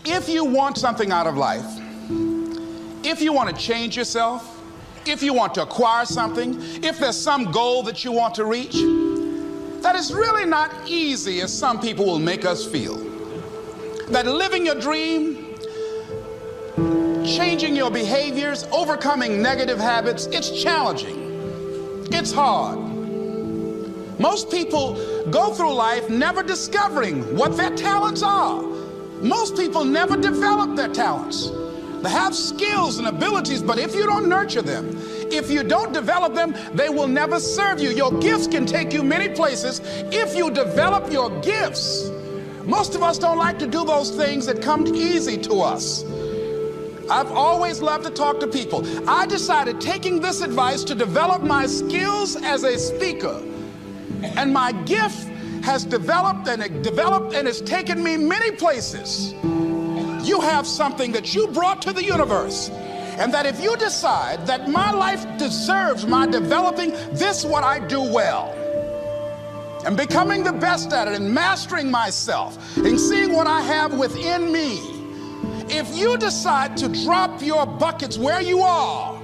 If you want something out of life, if you want to change yourself, if you want to acquire something, if there's some goal that you want to reach, that is really not easy as some people will make us feel. That living your dream, changing your behaviors, overcoming negative habits, it's challenging. It's hard. Most people go through life never discovering what their talents are. Most people never develop their talents. They have skills and abilities, but if you don't nurture them, if you don't develop them, they will never serve you. Your gifts can take you many places if you develop your gifts. Most of us don't like to do those things that come easy to us. I've always loved to talk to people. I decided, taking this advice, to develop my skills as a speaker. And my gift has developed and it's taken me many places. You have something that you brought to the universe, and that if you decide that my life deserves my developing this, what I do well, and becoming the best at it, and mastering myself, and seeing what I have within me, if you decide to drop your buckets where you are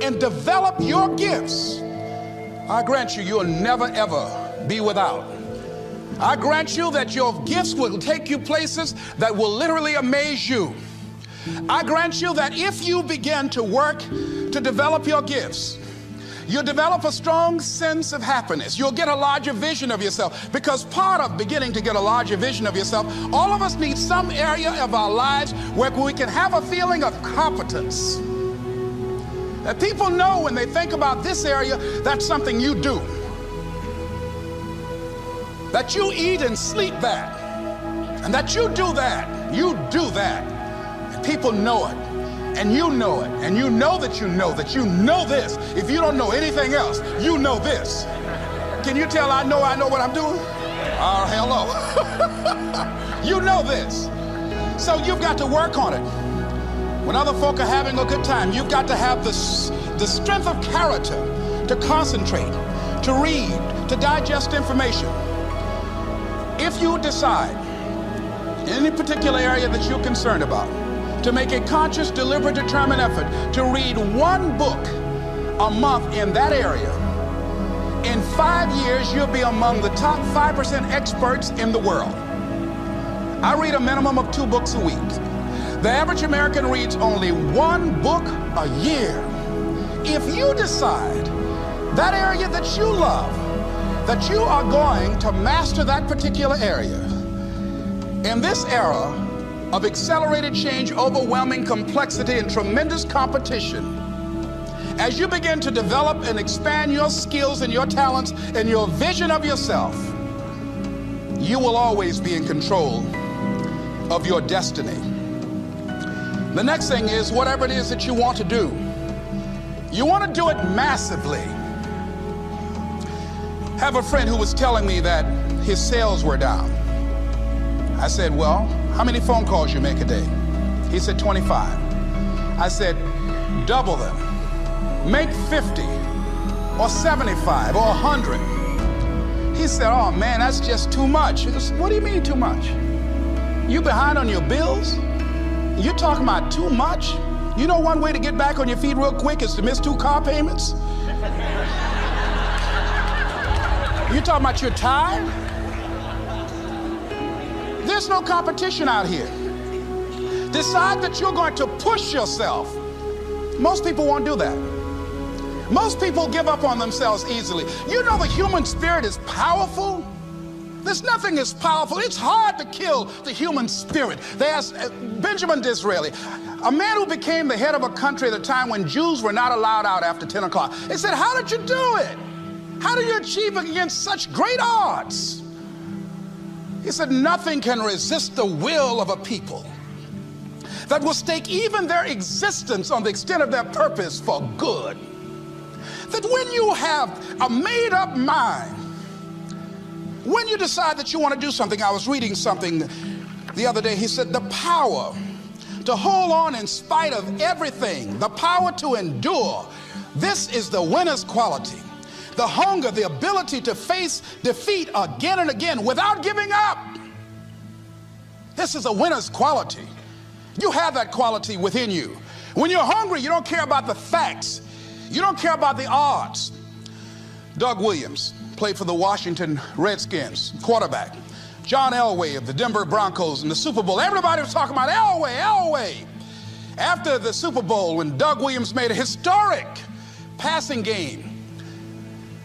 and develop your gifts, I grant you, you'll never ever be without. I grant you that your gifts will take you places that will literally amaze you. I grant you that if you begin to work to develop your gifts, you'll develop a strong sense of happiness. You'll get a larger vision of yourself, because part of beginning to get a larger vision of yourself, all of us need some area of our lives where we can have a feeling of competence. That people know when they think about this area, that's something you do. That you eat and sleep that, and that you do that, and people know it, and you know it, and you know that you know this. If you don't know anything else, you know this. Can you tell I know what I'm doing? Oh, hello. You know this. So you've got to work on it. When other folk are having a good time, you've got to have the strength of character to concentrate, to read, to digest information. If you decide in any particular area that you're concerned about, to make a conscious, deliberate, determined effort to read one book a month in that area, in 5 years, you'll be among the top 5% experts in the world. I read a minimum of 2 books a week. The average American reads only 1 book a year. If you decide that area that you love, that you are going to master that particular area, in this era of accelerated change, overwhelming complexity, and tremendous competition, as you begin to develop and expand your skills and your talents and your vision of yourself, you will always be in control of your destiny. The next thing is, whatever it is that you want to do, you want to do it massively. I have a friend who was telling me that his sales were down. I said, well, how many phone calls you make a day? He said, 25. I said, double them. Make 50 or 75 or 100. He said, oh man, that's just too much. I said, what do you mean too much? You behind on your bills? You're talking about too much? You know one way to get back on your feet real quick is to miss 2 car payments? You talking about you're tired? There's no competition out here. Decide that you're going to push yourself. Most people won't do that. Most people give up on themselves easily. You know the human spirit is powerful. There's nothing as powerful. It's hard to kill the human spirit. They asked Benjamin Disraeli, a man who became the head of a country at a time when Jews were not allowed out after 10 o'clock. They said, how did you do it? How do you achieve it against such great odds? He said, nothing can resist the will of a people that will stake even their existence on the extent of their purpose for good. That when you have a made-up mind, when you decide that you want to do something, I was reading something the other day, he said, the power to hold on in spite of everything, the power to endure, this is the winner's quality. the hunger, the ability to face defeat again and again without giving up. This is a winner's quality. You have that quality within you. When you're hungry, you don't care about the facts. You don't care about the odds. Doug Williams played for the Washington Redskins, quarterback. John Elway of the Denver Broncos in the Super Bowl. Everybody was talking about Elway. After the Super Bowl, when Doug Williams made a historic passing game,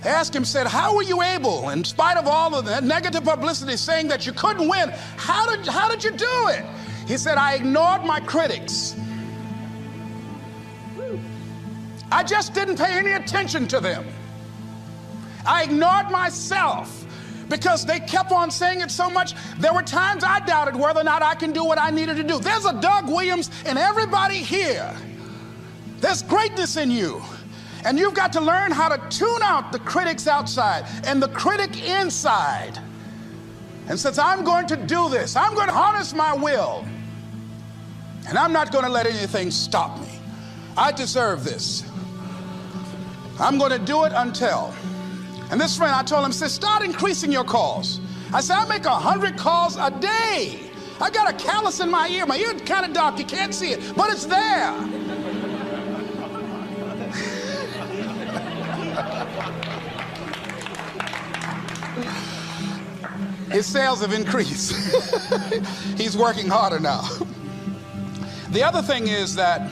they asked him, said, how were you able, in spite of all of the negative publicity saying that you couldn't win, how did you do it? He said, I ignored my critics. I just didn't pay any attention to them. I ignored myself because they kept on saying it so much. There were times I doubted whether or not I can do what I needed to do. There's a Doug Williams in everybody here. There's greatness in you. And you've got to learn how to tune out the critics outside and the critic inside. And since I'm going to do this, I'm going to harness my will. And I'm not going to let anything stop me. I deserve this. I'm going to do it until. And this friend, I told him, said, start increasing your calls. I said, I make 100 calls a day. I got a callus in my ear. My ear is kind of dark. You can't see it, but it's there. His sales have increased. He's working harder now. The other thing is that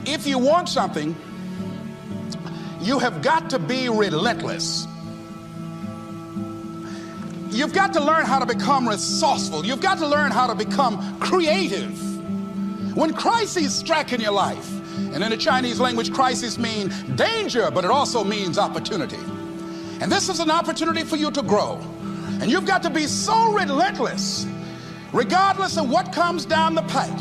if you want something, you have got to be relentless. You've got to learn how to become resourceful. You've got to learn how to become creative. When crises strike in your life, and in the Chinese language, crisis means danger, but it also means opportunity. And this is an opportunity for you to grow. And you've got to be so relentless, regardless of what comes down the pike.